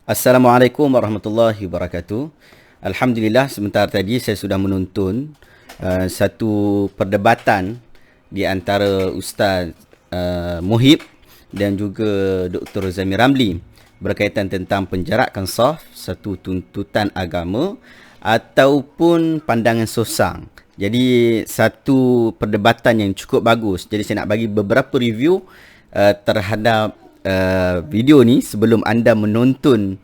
Assalamualaikum warahmatullahi wabarakatuh. Alhamdulillah, sebentar tadi saya sudah menonton satu perdebatan di antara Ustaz Muhib dan juga Dr. Zamir Ramli berkaitan tentang penjarakan saf, satu tuntutan agama ataupun pandangan sosang. Jadi satu perdebatan yang cukup bagus. Jadi saya nak bagi beberapa review terhadap video ni sebelum anda menonton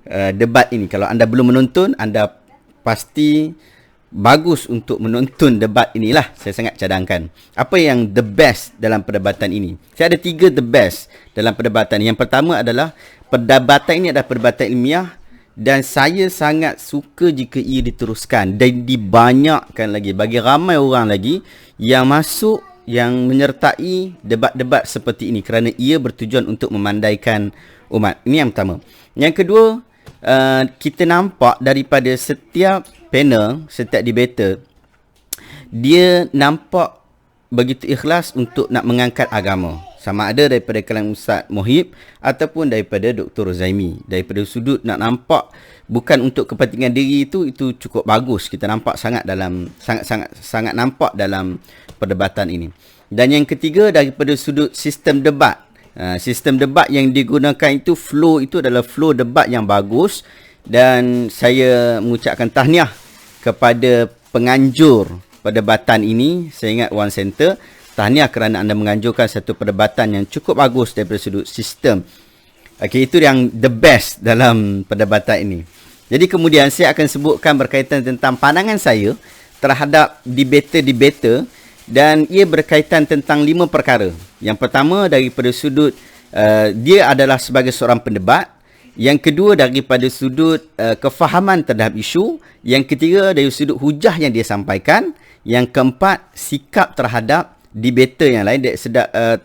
debat ini. Kalau anda belum menonton, anda pasti bagus untuk menonton debat inilah. Saya sangat cadangkan. Apa yang the best dalam perdebatan ini? Saya ada 3 the best dalam perdebatan. Yang pertama adalah perdebatan ini adalah perdebatan ilmiah dan saya sangat suka jika ia diteruskan dan dibanyakkan lagi bagi ramai orang lagi yang masuk, yang menyertai debat-debat seperti ini kerana ia bertujuan untuk memandaikan umat. Ini yang pertama. Yang kedua, kita nampak daripada setiap panel, setiap debater, dia nampak begitu ikhlas untuk nak mengangkat agama. Sama ada daripada kalangan Ustaz Muhib ataupun daripada Dr. Zaimi. Daripada sudut nak nampak bukan untuk kepentingan diri itu cukup bagus. Kita nampak sangat nampak dalam perdebatan ini. Dan yang ketiga, daripada sudut sistem debat. Sistem debat yang digunakan itu, flow itu adalah flow debat yang bagus. Dan saya mengucapkan tahniah kepada penganjur perdebatan ini. Saya ingat One Center. Tahniah kerana anda menganjurkan satu perdebatan yang cukup bagus daripada sudut sistem. Okey, itu yang the best dalam perdebatan ini. Jadi kemudian saya akan sebutkan berkaitan tentang pandangan saya terhadap debater-debater dan ia berkaitan tentang 5 perkara. Yang pertama daripada sudut dia adalah sebagai seorang pendebat. Yang kedua daripada sudut kefahaman terhadap isu. Yang ketiga dari sudut hujah yang dia sampaikan. Yang keempat, sikap terhadap debater yang lain,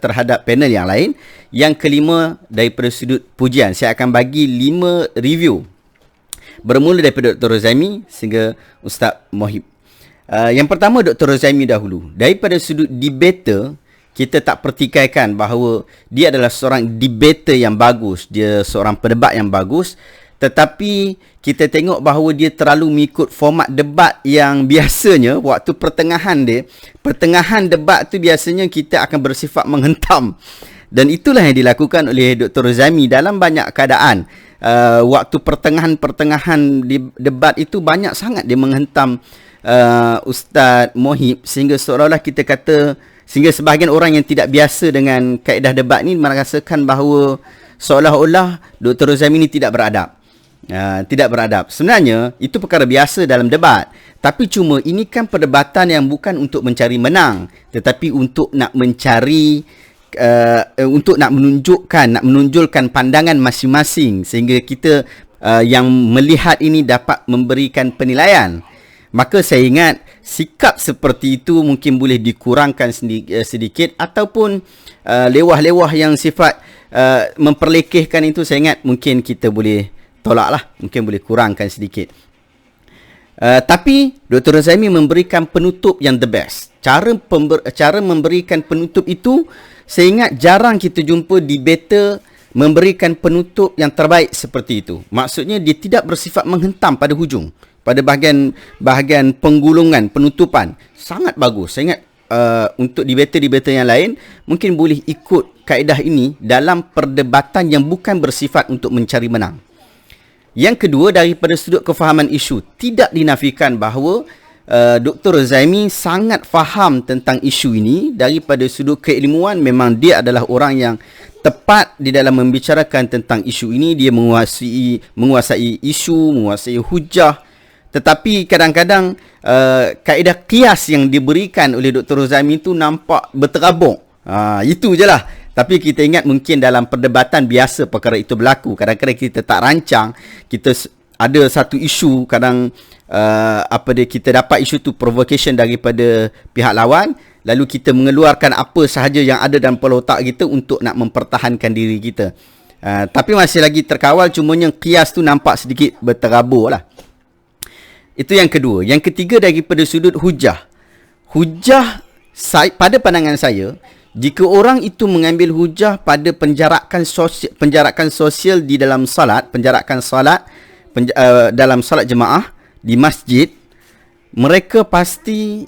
terhadap panel yang lain. Yang kelima daripada sudut pujian. Saya akan bagi 5 review bermula daripada Dr. Zaimi sehingga Ustaz Muhib. Yang pertama Dr. Zaimi dahulu. Daripada sudut debater, kita tak pertikaikan bahawa dia adalah seorang debater yang bagus, dia seorang pendebat yang bagus, tetapi kita tengok bahawa dia terlalu mengikut format debat yang biasanya waktu pertengahan debat tu biasanya kita akan bersifat menghentam. Dan itulah yang dilakukan oleh Dr. Zaimi dalam banyak keadaan. Waktu pertengahan debat itu banyak sangat dia menghentam Ustaz Muhib sehingga seolah-olah kita kata, sehingga sebahagian orang yang tidak biasa dengan kaedah debat ni merasakan bahawa seolah-olah Dr. Zaimi ni tidak beradab. Tidak beradab. Sebenarnya itu perkara biasa dalam debat. Tapi cuma ini kan perdebatan yang bukan untuk mencari menang, tetapi untuk nak mencari untuk nak menunjukkan pandangan masing-masing sehingga kita yang melihat ini dapat memberikan penilaian. Maka saya ingat sikap seperti itu mungkin boleh dikurangkan sedikit ataupun lewah-lewah yang sifat memperlekehkan itu saya ingat mungkin kita boleh tolaklah, mungkin boleh kurangkan sedikit. Tapi Dr. Zaimi memberikan penutup yang the best. Cara memberikan penutup itu saya ingat jarang kita jumpa debater memberikan penutup yang terbaik seperti itu. Maksudnya dia tidak bersifat menghentam pada hujung. Pada bahagian penggulungan, penutupan. Sangat bagus. Saya ingat untuk debater-debater yang lain mungkin boleh ikut kaedah ini dalam perdebatan yang bukan bersifat untuk mencari menang. Yang kedua, daripada sudut kefahaman isu. Tidak dinafikan bahawa Dr. Zaimi sangat faham tentang isu ini. Daripada sudut keilmuan, memang dia adalah orang yang tepat di dalam membicarakan tentang isu ini. Dia menguasai isu, menguasai hujah. Tetapi kadang-kadang kaedah kias yang diberikan oleh Dr. Zaimi itu nampak berterabur. Itu je lah. Tapi kita ingat mungkin dalam perdebatan biasa perkara itu berlaku. Kadang-kadang kita tak rancang. Kita ada satu isu, kadang kita dapat isu tu provocation daripada pihak lawan. Lalu kita mengeluarkan apa sahaja yang ada dalam kepala otak kita untuk nak mempertahankan diri kita. Tapi masih lagi terkawal, cumanya kias tu nampak sedikit berterabur lah. Itu yang kedua. Yang ketiga daripada sudut hujah. Hujah pada pandangan saya jika orang itu mengambil hujah pada penjarakan sosial di dalam salat, dalam salat jemaah di masjid, mereka pasti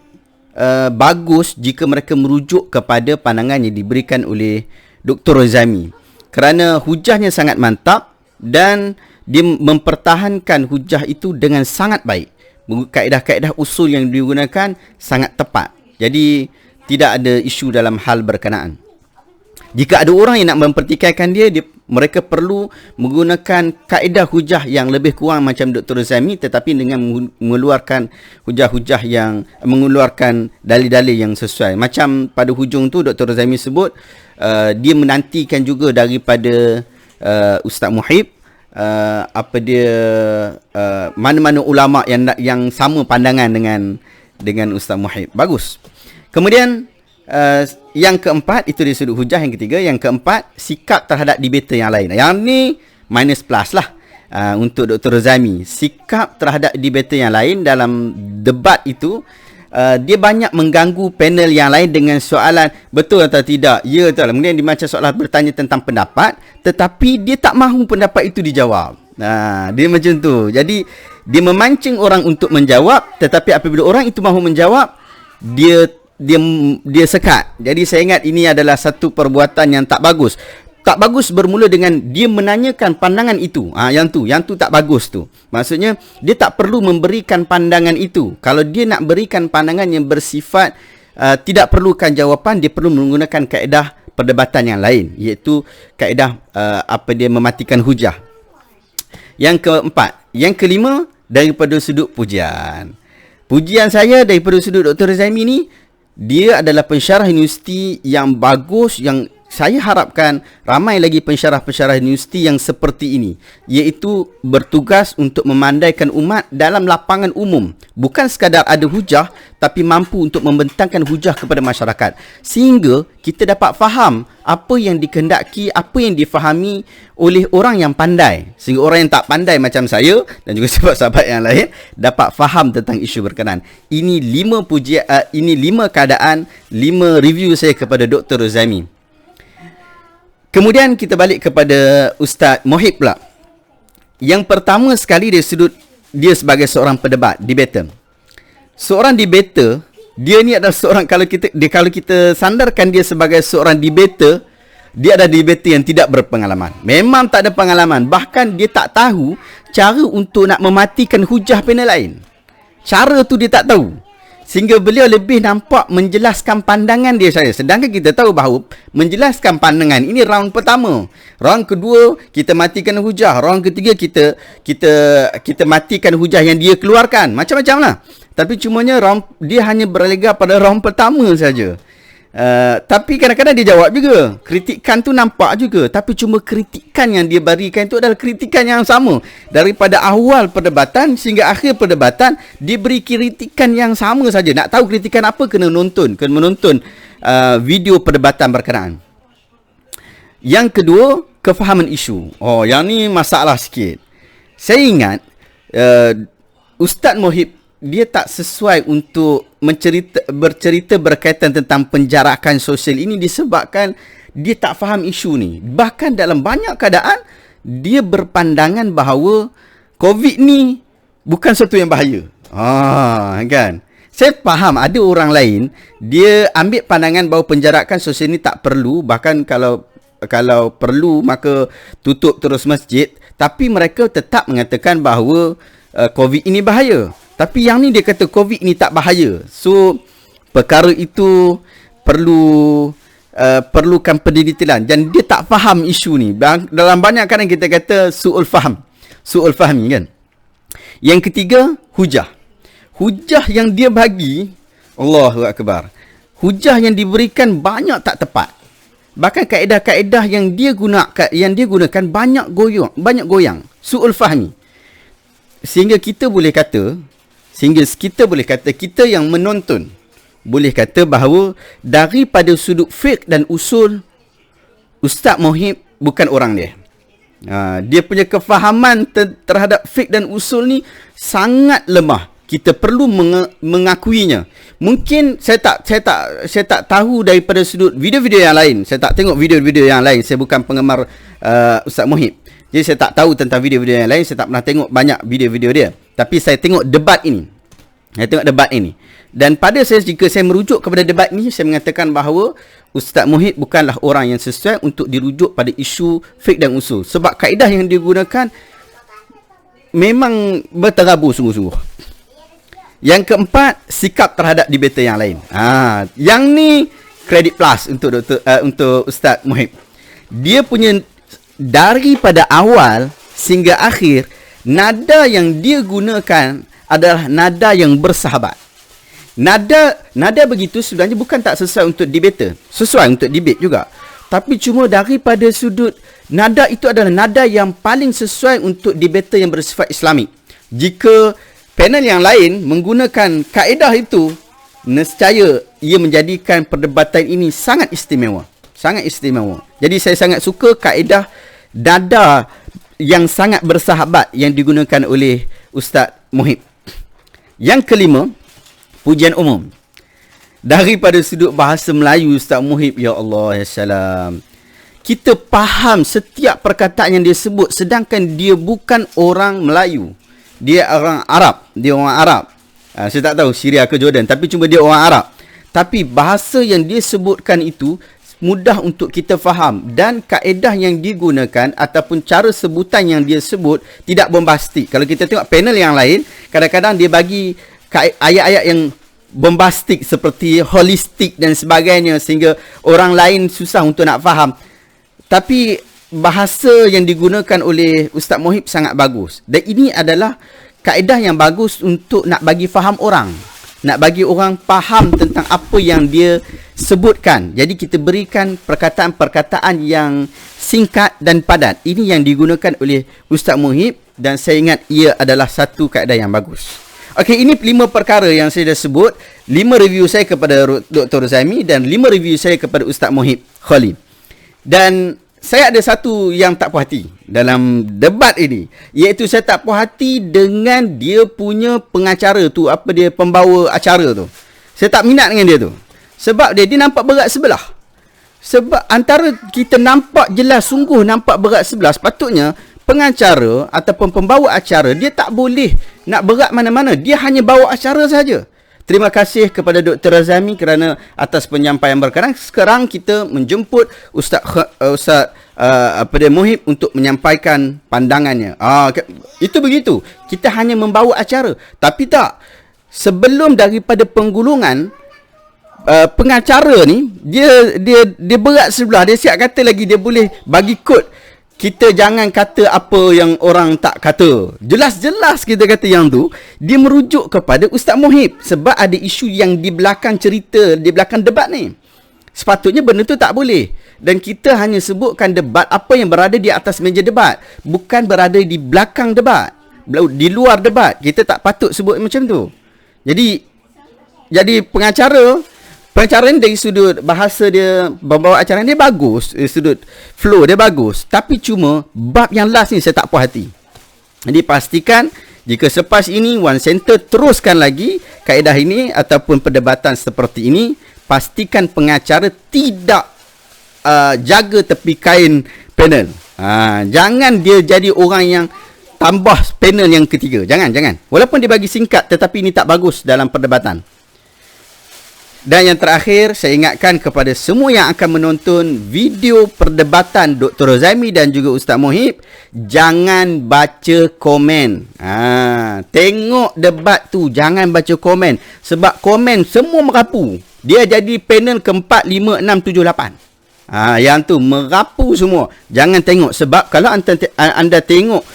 bagus jika mereka merujuk kepada pandangan yang diberikan oleh Dr. Rozami, kerana hujahnya sangat mantap dan dia mempertahankan hujah itu dengan sangat baik. Kaedah-kaedah usul yang digunakan sangat tepat. Jadi tidak ada isu dalam hal berkenaan. Jika ada orang yang nak mempertikaikan mereka perlu menggunakan kaedah hujah yang lebih kurang macam Dr. Rozami, tetapi dengan mengeluarkan hujah-hujah yang mengeluarkan dalil-dalil yang sesuai. Macam pada hujung tu Dr. Rozami sebut dia menantikan juga daripada Ustaz Muhib mana-mana ulama yang sama pandangan dengan Ustaz Muhib. Bagus. Kemudian yang keempat, itu dari sudut hujah. Yang ketiga, yang keempat, sikap terhadap debater yang lain. Yang ni minus plus lah untuk Dr. Rozami. Sikap terhadap debater yang lain dalam debat itu, dia banyak mengganggu panel yang lain dengan soalan betul atau tidak, ya atau tidak. Kemudian dia macam soalan bertanya tentang pendapat, tetapi dia tak mahu pendapat itu dijawab. Dia macam tu. Jadi dia memancing orang untuk menjawab, tetapi apabila orang itu mahu menjawab, dia sekat. Jadi saya ingat ini adalah satu perbuatan yang tak bagus. Tak bagus bermula dengan dia menanyakan pandangan itu. Yang tu tak bagus tu. Maksudnya dia tak perlu memberikan pandangan itu. Kalau dia nak berikan pandangan yang bersifat tidak perlukan jawapan, dia perlu menggunakan kaedah perdebatan yang lain, iaitu kaedah dia mematikan hujah. Yang keempat, yang kelima, daripada sudut pujian. Pujian saya daripada sudut Dr. Rozami ni, dia adalah pensyarah universiti yang bagus, yang saya harapkan ramai lagi pensyarah-pensyarah universiti yang seperti ini, iaitu bertugas untuk memandaikan umat dalam lapangan umum. Bukan sekadar ada hujah, tapi mampu untuk membentangkan hujah kepada masyarakat, sehingga kita dapat faham apa yang dikehendaki, apa yang difahami oleh orang yang pandai, sehingga orang yang tak pandai macam saya dan juga sahabat-sahabat yang lain dapat faham tentang isu berkenaan. Ini 5 pujian, ini 5 keadaan, 5 review saya kepada Dr. Rozami. Kemudian kita balik kepada Ustaz Muhib pula. Yang pertama sekali dari sudut dia sebagai seorang pendebat, debater. Seorang debater, dia ni adalah seorang, kalau kita sandarkan dia sebagai seorang debater, dia adalah debater yang tidak berpengalaman. Memang tak ada pengalaman. Bahkan dia tak tahu cara untuk nak mematikan hujah panel lain. Cara tu dia tak tahu. Sehingga beliau lebih nampak menjelaskan pandangan dia saja. Sedangkan kita tahu bahawa menjelaskan pandangan ini round pertama. Round kedua kita matikan hujah. Round ketiga kita matikan hujah yang dia keluarkan. Macam-macam lah. Tapi cumanya dia hanya berlega pada round pertama saja. Tapi kadang-kadang dia jawab juga. Kritikan tu nampak juga. Tapi cuma kritikan yang dia berikan itu adalah kritikan yang sama. Daripada awal perdebatan sehingga akhir perdebatan, dia beri kritikan yang sama saja. Nak tahu kritikan apa, kena menonton video perdebatan berkenaan. Yang kedua, kefahaman isu. Yang ni masalah sikit. Saya ingat Ustaz Muhib, dia tak sesuai untuk bercerita berkaitan tentang penjarakan sosial ini disebabkan dia tak faham isu ni. Bahkan dalam banyak keadaan dia berpandangan bahawa COVID ni bukan sesuatu yang bahaya. Kan? Saya faham ada orang lain dia ambil pandangan bahawa penjarakan sosial ni tak perlu, bahkan kalau perlu maka tutup terus masjid, tapi mereka tetap mengatakan bahawa COVID ini bahaya. Tapi yang ni dia kata COVID ni tak bahaya. So perkara itu perlukan pendetailan, dan dia tak faham isu ni. Dalam banyak kadang kita kata su'ul fahmi kan. Yang ketiga, hujah. Hujah yang dia bagi, Allahu Akbar, hujah yang diberikan banyak tak tepat. Bahkan kaedah-kaedah yang dia gunakan banyak goyang, su'ul fahmi. Sehingga kita boleh kata, kita yang menonton boleh kata bahawa daripada sudut fiqh dan usul, Ustaz Muhib bukan orang dia. Dia punya kefahaman terhadap fiqh dan usul ni sangat lemah. kita perlu mengakuinya. Mungkin saya tak tahu daripada sudut video-video yang lain. Saya tak tengok video-video yang lain. Saya bukan penggemar Ustaz Muhib. Jadi saya tak tahu tentang video-video yang lain. Saya tak pernah tengok banyak video-video dia. Tapi saya tengok debat ini. Dan pada saya, jika saya merujuk kepada debat ini, saya mengatakan bahawa Ustaz Muhib bukanlah orang yang sesuai untuk dirujuk pada isu fiqh dan usul. Sebab kaedah yang digunakan memang berterabur sungguh-sungguh. Yang keempat, sikap terhadap debater yang lain. Yang ni credit plus untuk Ustaz Muhib. Dia punya daripada awal sehingga akhir, nada yang dia gunakan adalah nada yang bersahabat. Nada begitu sebenarnya bukan tak sesuai untuk debater. Sesuai untuk debate juga. Tapi cuma daripada sudut nada itu adalah nada yang paling sesuai untuk debater yang bersifat Islamik. Jika panel yang lain menggunakan kaedah itu, nescaya ia menjadikan perdebatan ini sangat istimewa. Sangat istimewa. Jadi saya sangat suka kaedah nada yang sangat bersahabat yang digunakan oleh Ustaz Muhib. Yang kelima, pujian umum. Daripada sudut bahasa Melayu Ustaz Muhib, ya Allah, ya salam, kita faham setiap perkataan yang dia sebut, sedangkan dia bukan orang Melayu. Dia orang Arab. Saya tak tahu Syria ke Jordan, tapi cuma dia orang Arab. Tapi bahasa yang dia sebutkan itu mudah untuk kita faham, dan kaedah yang digunakan ataupun cara sebutan yang dia sebut tidak bombastik. Kalau kita tengok panel yang lain, kadang-kadang dia bagi ayat-ayat yang bombastik seperti holistik dan sebagainya, sehingga orang lain susah untuk nak faham. Tapi bahasa yang digunakan oleh Ustaz Muhib sangat bagus. Dan ini adalah kaedah yang bagus untuk nak bagi faham orang. Nak bagi orang faham tentang apa yang dia sebutkan. Jadi kita berikan perkataan-perkataan yang singkat dan padat. Ini yang digunakan oleh Ustaz Muhib, dan saya ingat ia adalah satu kaedah yang bagus. Okey, ini 5 perkara yang saya dah sebut. 5 review saya kepada Dr. Razami dan 5 review saya kepada Ustaz Muhib Khalid. Dan saya ada satu yang tak puas hati dalam debat ini, iaitu saya tak puas hati dengan dia punya pengacara tu, pembawa acara tu. Saya tak minat dengan dia tu. Sebab dia nampak berat sebelah. Sebab antara kita nampak jelas, sungguh nampak berat sebelah, sepatutnya pengacara ataupun pembawa acara, dia tak boleh nak berat mana-mana. Dia hanya bawa acara saja. Terima kasih kepada Dr. Razami kerana atas penyampaian berkenan. Sekarang kita menjemput Ustaz Muhib untuk menyampaikan pandangannya. Itu begitu. Kita hanya membawa acara. Tapi tak. Sebelum daripada penggulungan, pengacara ni dia berat sebelah. Dia siap kata lagi dia boleh bagi kod. Kita jangan kata apa yang orang tak kata. Jelas-jelas kita kata yang tu, dia merujuk kepada Ustaz Muhib. Sebab ada isu yang di belakang cerita, di belakang debat ni. Sepatutnya benda tu tak boleh. Dan kita hanya sebutkan debat apa yang berada di atas meja debat. Bukan berada di belakang debat. Di luar debat. Kita tak patut sebut macam tu. Jadi pengacara ni dari sudut bahasa dia, membawa acara dia bagus, sudut flow dia bagus. Tapi cuma bab yang last ni saya tak puas hati. Jadi pastikan jika selepas ini One Center teruskan lagi kaedah ini ataupun perdebatan seperti ini, pastikan pengacara tidak jaga tepi kain panel. Jangan dia jadi orang yang tambah panel yang ketiga. Jangan. Walaupun dia bagi singkat, tetapi ini tak bagus dalam perdebatan. Dan yang terakhir, saya ingatkan kepada semua yang akan menonton video perdebatan Dr. Razami dan juga Ustaz Muhib, jangan baca komen. Tengok debat tu, jangan baca komen. Sebab komen semua merapu. Dia jadi panel ke-4, 5, 6, 7, 8. Yang tu merapu semua. Jangan tengok. Sebab kalau anda tengok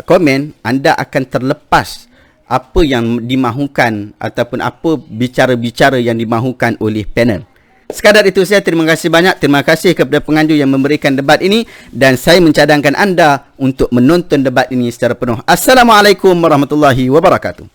komen, anda akan terlepas apa yang dimahukan ataupun apa bicara-bicara yang dimahukan oleh panel. Sekadar itu saya terima kasih banyak. Terima kasih kepada penganjur yang memberikan debat ini, dan saya mencadangkan anda untuk menonton debat ini secara penuh. Assalamualaikum warahmatullahi wabarakatuh.